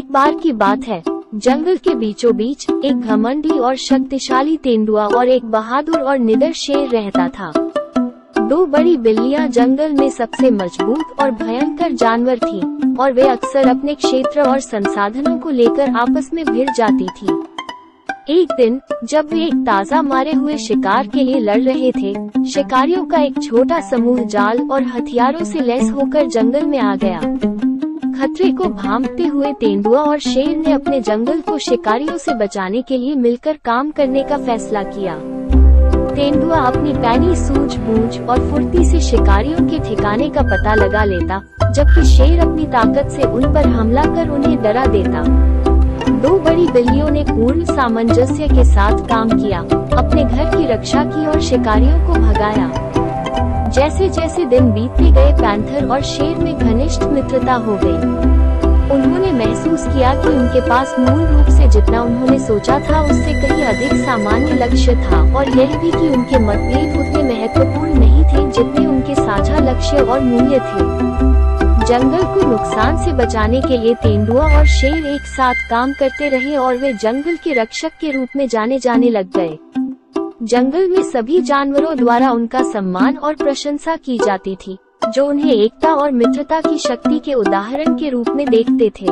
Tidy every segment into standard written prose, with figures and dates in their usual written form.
एक बार की बात है, जंगल के बीचों बीच एक घमंडी और शक्तिशाली तेंदुआ और एक बहादुर और निडर शेर रहता था। दो बड़ी बिल्लियां जंगल में सबसे मजबूत और भयंकर जानवर थीं, और वे अक्सर अपने क्षेत्र और संसाधनों को लेकर आपस में भिड़ जाती थीं। एक दिन जब वे एक ताजा मारे हुए शिकार के लिए लड़ रहे थे, शिकारियों का एक छोटा समूह जाल और हथियारों से लैस होकर जंगल में आ गया। खतरे को भांपते हुए तेंदुआ और शेर ने अपने जंगल को शिकारियों से बचाने के लिए मिलकर काम करने का फैसला किया। तेंदुआ अपनी पैनी सूझबूझ और फुर्ती से शिकारियों के ठिकाने का पता लगा लेता, जबकि शेर अपनी ताकत से उन पर हमला कर उन्हें डरा देता। दो बड़ी बिल्लियों ने पूर्ण सामंजस्य के साथ काम किया, अपने घर की रक्षा की और शिकारियों को भगाया। जैसे जैसे दिन बीतते गए, पैंथर और शेर में घनिष्ठ मित्रता हो गई। उन्होंने महसूस किया कि उनके पास मूल रूप से जितना उन्होंने सोचा था उससे कहीं अधिक सामान्य लक्ष्य था, और यह भी कि उनके मतभेद उतने महत्वपूर्ण नहीं थे जितने उनके साझा लक्ष्य और मूल्य थे। जंगल को नुकसान से बचाने के लिए तेंदुआ और शेर एक साथ काम करते रहे और वे जंगल के रक्षक के रूप में जाने लग गए। जंगल में सभी जानवरों द्वारा उनका सम्मान और प्रशंसा की जाती थी, जो उन्हें एकता और मित्रता की शक्ति के उदाहरण के रूप में देखते थे।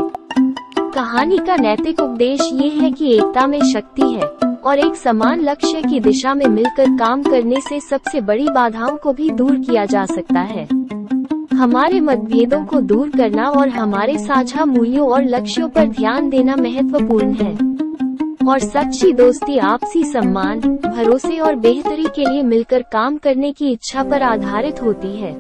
कहानी का नैतिक उपदेश ये है कि एकता में शक्ति है, और एक समान लक्ष्य की दिशा में मिलकर काम करने से सबसे बड़ी बाधाओं को भी दूर किया जा सकता है। हमारे मतभेदों को दूर करना और हमारे साझा मूल्यों और लक्ष्यों पर ध्यान देना महत्वपूर्ण है, और सच्ची दोस्ती आपसी सम्मान, भरोसे और बेहतरी के लिए मिलकर काम करने की इच्छा पर आधारित होती है।